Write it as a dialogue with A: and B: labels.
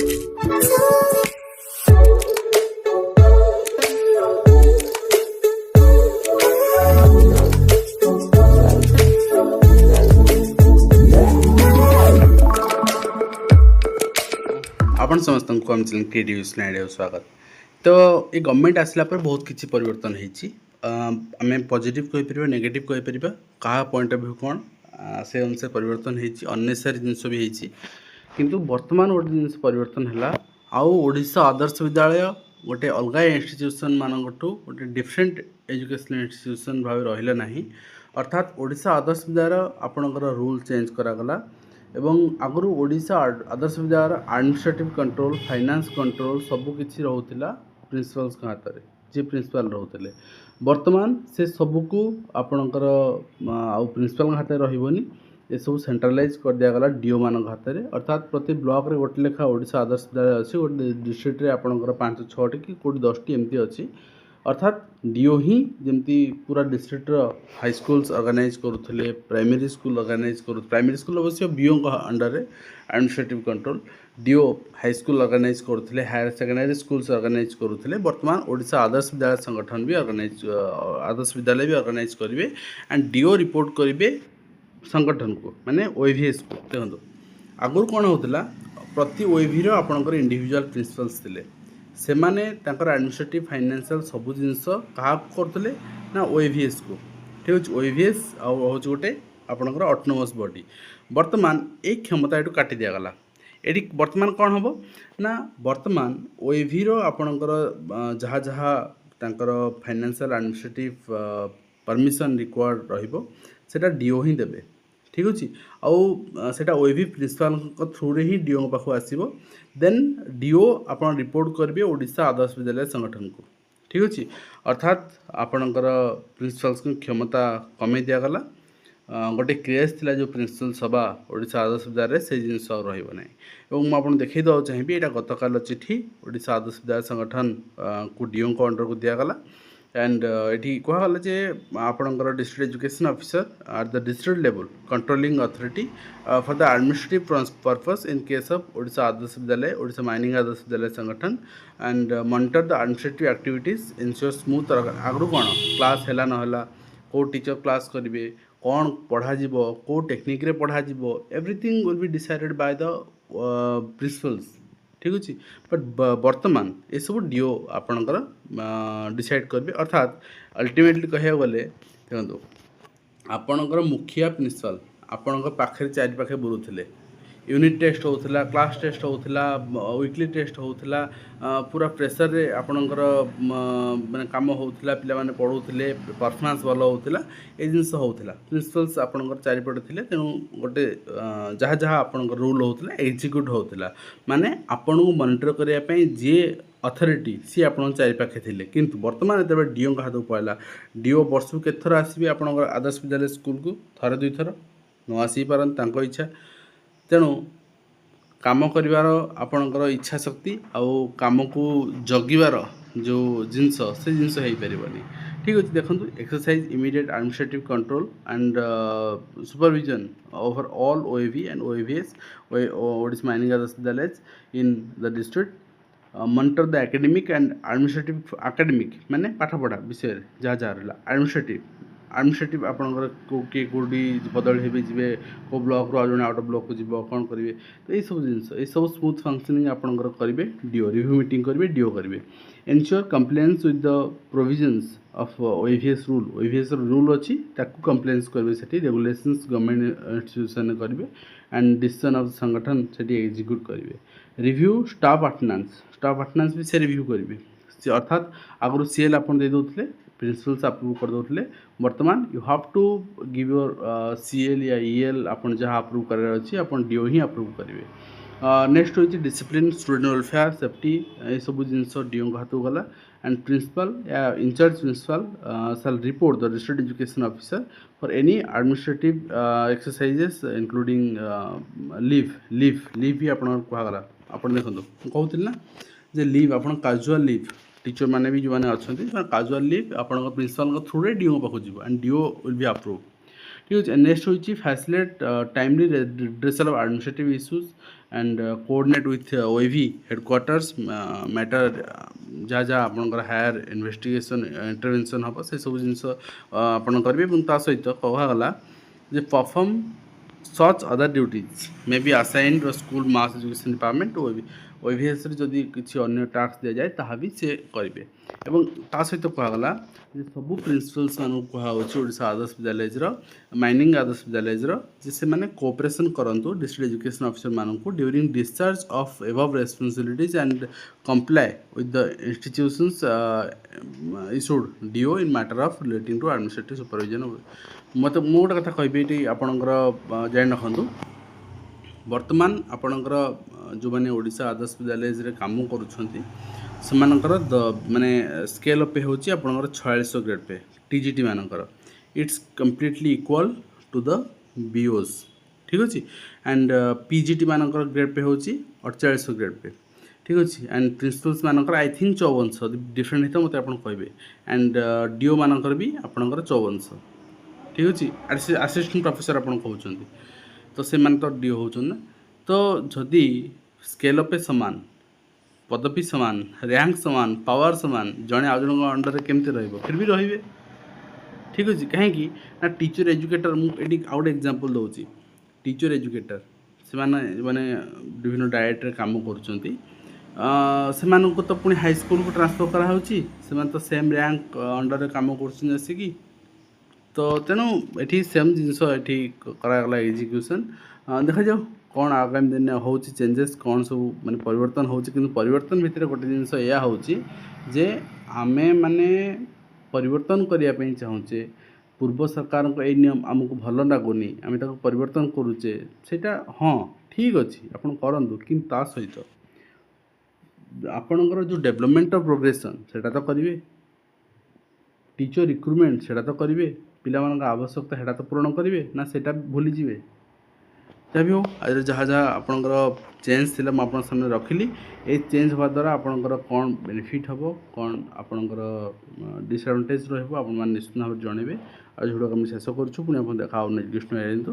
A: आपण समस्त को आम चैनल क्रिएटिव स्नाइडिया स्वागत। तो ये गवर्नमेंट आसला पर बहुत किसी परिवर्तन होती आम पॉजिटिव कहीपर नेगेटिव कहीपर क्या पॉइंट ऑफ व्यू कौन से अनुसार परिवर्तन होती अननेसेसरी जिनस भी होती किंतु वर्तमान गोटे जिन परिवर्तन है आउ ओडिशा आदर्श विद्यालय गोटे अलग इंस्टीट्यूशन मानू गोटे डिफरेंट एजुकेशनल इंस्टीट्यूशन भाव रहा ना अर्थात ओडिशा आदर्श विद्यालय आपणकर रूल चेंज करागला एवं आगु ओडिशा आदर्श विद्यालय एडमिनिस्ट्रेटिव कंट्रोल फाइनेंस कंट्रोल सबकि रोला प्रिंसिपल्स हाथ में जी प्रिंसिपल रोते वर्तमान से सबको आपणकर आउ प्रिंसिपल हाथ में रही ये सब सेंट्रलाइज कर दिगला डीओ मान हाथ में अर्थात प्रति ब्लॉक रे गोटे लेखा ओडिशा आदर्श विद्यालय अच्छी गोटे डिस्ट्रिक्ट रे आपणकर 5-6 कि 10 एमती अच्छी अर्थात डीओ ही जमती पूरा डिस्ट्रिक्ट हाई स्कूल्स ऑर्गेनाइज करुले प्राइमरी स्कूल ऑर्गेनाइज करू प्राइमरी स्कूल अवश्य BO under administrative control DO high school organize करुले हायर सेकेंडरी स्कूल्स ऑर्गेनाइज करुले वर्तमान ओडिशा आदर्श विद्यालय संगठन भी ऑर्गेनाइज आदर्श विद्यालय भी ऑर्गेनाइज करेंगे एंड डीओ रिपोर्ट करेंगे संगठन को माने ओएवीएस को देखो आगुरी कौन होता प्रति ओएवी आपंकर इंडिविजुअल प्रिंसिपल्स थे से माने तांकर एडमिनिस्ट्रेटिव फाइनेंशियल सब जिनस क्या करते ना ओएवीएस को ठीक अच्छे ओएवीएस हूँ गोटे आपंकर ऑटोनोमस बॉडी वर्तमान एक क्षमता ये काटी दिगला ये वर्तमान कौन हम ना वर्तमान ओएवी आपणकर जहाँ जहाँ तांकर फाइनेंशियल एडमिनिस्ट्रेटिव परमिशन रिक्वायर्ड रहिबो सेटा डीओ ही देबे ठीक अच्छे आउ सेटा ओएवी प्रिंसिपल थ्रू रे ही डीओ पाखु आसीबो देन डीओ आपन रिपोर्ट करेंगे ओडिशा आदर्श विद्यालय संगठन को ठीक अच्छे अर्थात आपणकर प्रिंसिपल्स को क्षमता कमे दिगला गोटे क्रेज थिला जो प्रिंसिपल सभा ओडिशा आदर्श विद्यालय से जिनस रही मुझे आपको देखई देवा चाहिए यहाँ गतकाल चिठी ओडिशा आदर्श विद्यालय संगठन को डीओ को अंडर को दिगला एंड ये कहला जे आपणकर district education officer at the district level controlling authority for the administrative purpose in case of Odisha Adarsha Vidyalaya Odisha mining Adarsha Vidyalaya Sangathan and monitor the administrative activities ensure smooth आगु कौन क्लास है ना कौ टीचर क्लास करेंगे कौन पढ़ा कौ टेक्निक रे पढ़ा everything will be decided by the principles ठीक अच्छे बट वर्तमान ये सब डीओ आपणकर डिसाइड करेंगे अर्थात अल्टीमेटली कह गले देखो आपणकर मुखिया प्रिंसिपल आपण पाखे चारि पाखे बुलूले यूनिट टेस्ट होता क्लास टेस्ट होता वीकली टेस्ट होता पूरा प्रेसर रे आपणकर माने काम होता पिला माने पढ़ुले परफॉर्मेंस भल होता ये जिनस होता प्रिंसिपल्स आपणकर चारिपटे थे तेणु गोटे जहाँ जहाँ आपणकर रूल होता एग्जीक्यूट होता माने आपण को मॉनिटर करने जी अथॉरिटी सी आपण चारिपाखे थे किंतु वर्तमान जो डीओ हाथ को पड़ा डीओ वर्ष को केथर आसबे आपणकर आदर्श विद्यालय स्कूल को थरे दुई थर न आसी पारन इच्छा तेणु काम करिवार आपणकर इच्छा शक्ति आउ काम को जगिवार जो जिनस से जिनस हो पारनी ठीक अच्छे देखो exercise immediate administrative control and supervision over all OAV and OAVS Odisha mining Adarsha Vidyalaya in the district monitor the academic and administrative academic माने पाठ पढ़ा विषय जहाँ जहाँ रहा एडमिनिस्ट्रेटिव आपंकर किए कौटी बदल हे जी को ब्लॉक रू आज आउट ऑफ ब्लॉक को जीव कौन करेंगे तो ये सब जिन ये सब स्मूथ फंक्शनिंग आपंकर करेंगे डीओ रिव्यू मीटिंग करेंगे डीओ करेंगे ensure compliance with the provisions of OAVS rule अच्छी ताकू कंप्लेन्स करेंगे से रेगुलेशंस गवर्नमेंट इंस्टीट्यूशन करेंगे एंड डिसीजन ऑफ संगठन से एग्जीक्यूट करेंगे रिव्यू स्टाफ अटेंडेंस भी से रिव्यू करेंगे अर्थात आगु सीएल आप दे दौले प्रिंसिपल्स अप्रूव कर दौले वर्तमान you have to give your CL या ईएल आपन जहाँ अप्रूव करार अच्छी आपन डीओ ही अप्रूव करेंगे नेक्स्ट हो डिसिप्लिन स्टूडेंट वेलफेयर सेफ्टी ये सब जिनस डीओ हाथ को गला एंड प्रिंसिपल या incharge principal shall report the district education officer for any administrative exercises including leave भी आपन कहगला आपन देखो कहते ना जे लीव आप काजुआल लीव टीचर मैंने भी जो मैंने अच्छा काजुआल लीव आप प्रिंसिपल थ्रू रे डीओ पाक जी and DO will be approve ঠিক ଅଛି। ନେକ୍ସଟ ହେଉଛି facilitate timely redressal of administrative issues and coordinate with OIV headquarters matter ଯାହା ଯାହା ଆପଣଙ୍କର ହାୟର ଇନଭେଷ୍ଟିଗେସନ୍ ଇଣ୍ଟରଭେନସନ୍ ହେବ ସେସବୁ ଜିନିଷ ଆପଣ କରିବେ। ଏବଂ ତା ସହିତ କୁହାଗଲା ଯେ perform such other duties may be assigned to school mass education department OVSରେ ଯଦି କିଛି ଅନ୍ୟ ଟାସ୍କ ଦିଆଯାଏ ତାହା ବି ସେ କରିବେ। ଏବଂ ତା ସହିତ କୁହାଗଲା ଯେ ସବୁ ପ୍ରିନ୍ସିପାଲ୍ସ ମାନଙ୍କୁ କୁହାହେଉଛି ଓଡ଼ିଶା ଆଦର୍ଶ ବିଦ୍ୟାଳୟର ମାଇନିଂ ଆଦର୍ଶ ବିଦ୍ୟାଳୟର ଯେ ସେମାନେ କୋଅପରେସନ୍ କରନ୍ତୁ ଡିଷ୍ଟ୍ରିକ୍ଟ ଏଜୁକେସନ୍ ଅଫିସର ମାନଙ୍କୁ ଡ୍ୟୁରିଂ ଡିସଚାର୍ଜ ଅଫ୍ ଏଭଭ୍ responsibilities and comply with the institutions issued DO in matter of relating to administrative supervision. ମୁଁ ଗୋଟେ କଥା କହିବି ଏଠି ଆପଣଙ୍କର ଜାଣି ରଖନ୍ତୁ। ବର୍ତ୍ତମାନ ଆପଣଙ୍କର ଯେଉଁମାନେ ଓଡ଼ିଶା ଆଦର୍ଶ ବିଦ୍ୟାଳୟରେ କାମ କରୁଛନ୍ତି ସେମାନଙ୍କର ମାନେ ସ୍କେଲ୍ ଅପ୍ ପେ ହେଉଛି ଆପଣଙ୍କର 4600 ଗ୍ରେଡ୍ ପେ। TGT ମାନଙ୍କର it's completely equal to the BOs, ଠିକ୍ ଅଛି। ଆଣ୍ଡ PGT ମାନଙ୍କର ଗ୍ରେଡ୍ ପେ ହେଉଛି 4800 ଗ୍ରେଡ୍ ପେ, ଠିକ୍ ଅଛି। ଆଣ୍ଡ ପ୍ରିନ୍ସିପାଲ୍ସ ମାନଙ୍କର ଆଇ ଥିଙ୍କ 5400, ଡିଫରେଣ୍ଟ ହେଇଥିବ ମୋତେ ଆପଣ କହିବେ। ଆଣ୍ଡ DO ମାନଙ୍କର ବି ଆପଣଙ୍କର 5400, ଠିକ୍ ଅଛି। ଆସିଷ୍ଟାଣ୍ଟ ପ୍ରଫେସର ଆପଣ କହୁଛନ୍ତି ତ ସେମାନେ ତ DO ହେଉଛନ୍ତି ନା। ତ ଯଦି ସ୍କେଲ୍ ଅପ୍ ସମାନ, ପଦବୀ ସମାନ, ର୍ୟାଙ୍କ ସମାନ, ପାୱାର ସମାନ, ଜଣେ ଆଉ ଜଣଙ୍କ ଅଣ୍ଡରରେ କେମିତି ରହିବ? ଫିର୍ ବି ରହିବେ, ଠିକ୍ ଅଛି। କାହିଁକି ନା ଟିଚର ଏଜୁକେଟର, ମୁଁ ଏଠି ଆଉ ଗୋଟେ ଏକ୍ଜାମ୍ପଲ୍ ଦେଉଛି। ଟିଚର ଏଜୁକେଟର ସେମାନେ ମାନେ ବିଭିନ୍ନ ଡାଏଟ୍ରେ କାମ କରୁଛନ୍ତି, ସେମାନଙ୍କୁ ତ ପୁଣି ହାଇସ୍କୁଲକୁ ଟ୍ରାନ୍ସଫର୍ କରାହେଉଛି, ସେମାନେ ତ ସେମ୍ ର୍ୟାଙ୍କ ଅଣ୍ଡରରେ କାମ କରୁଛନ୍ତି ଆସିକି। ତ ତେଣୁ ଏଠି ସେମ୍ ଜିନିଷ ଏଠି କରାଗଲା ଏକ୍ଜିକ୍ୟୁସନ୍। ଦେଖାଯାଉ କ'ଣ ଆଗାମୀ ଦିନରେ ହେଉଛି ଚେଞ୍ଜେସ୍, କ'ଣ ସବୁ ମାନେ ପରିବର୍ତ୍ତନ ହେଉଛି। କିନ୍ତୁ ପରିବର୍ତ୍ତନ ଭିତରେ ଗୋଟେ ଜିନିଷ ଏଇଆ ହେଉଛି ଯେ ଆମେ ମାନେ ପରିବର୍ତ୍ତନ କରିବା ପାଇଁ ଚାହୁଁଛେ। ପୂର୍ବ ସରକାରଙ୍କ ଏଇ ନିୟମ ଆମକୁ ଭଲ ଲାଗୁନି, ଆମେ ତାକୁ ପରିବର୍ତ୍ତନ କରୁଛେ, ସେଇଟା ହଁ ଠିକ୍ ଅଛି, ଆପଣ କରନ୍ତୁ। କିନ୍ତୁ ତା ସହିତ ଆପଣଙ୍କର ଯେଉଁ ଡେଭଲପମେଣ୍ଟ ଅଫ୍ ପ୍ରୋଗ୍ରେସନ୍ ସେଇଟା ତ କରିବେ, ଟିଚର ରିକ୍ରୁଟମେଣ୍ଟ ସେଇଟା ତ କରିବେ, ପିଲାମାନଙ୍କ ଆବଶ୍ୟକତା ସେଇଟା ତ ପୂରଣ କରିବେ ନା ସେଇଟା ଭୁଲିଯିବେ? ଯାହା ବି ହଉ, ଆଜିର ଯାହା ଯାହା ଆପଣଙ୍କର ଚେଞ୍ଜ ଥିଲା ମୁଁ ଆପଣଙ୍କ ସାମନାରେ ରଖିଲି। ଏଇ ଚେଞ୍ଜ ହେବା ଦ୍ୱାରା ଆପଣଙ୍କର କ'ଣ ବେନିଫିଟ୍ ହେବ, କ'ଣ ଆପଣଙ୍କର ଡିସଆଡ଼ଭାଣ୍ଟେଜ୍ ରହିବ, ଆପଣମାନେ ନିଶ୍ଚିତ ଭାବରେ ଜଣାଇବେ। ଆଉ ଭିଡ଼ିଓକୁ ଆମେ ଶେଷ କରୁଛୁ। ପୁଣି ଆପଣ ଦେଖା ହେବ ନେକ୍ସଟ ଦିଅନ୍ତୁ।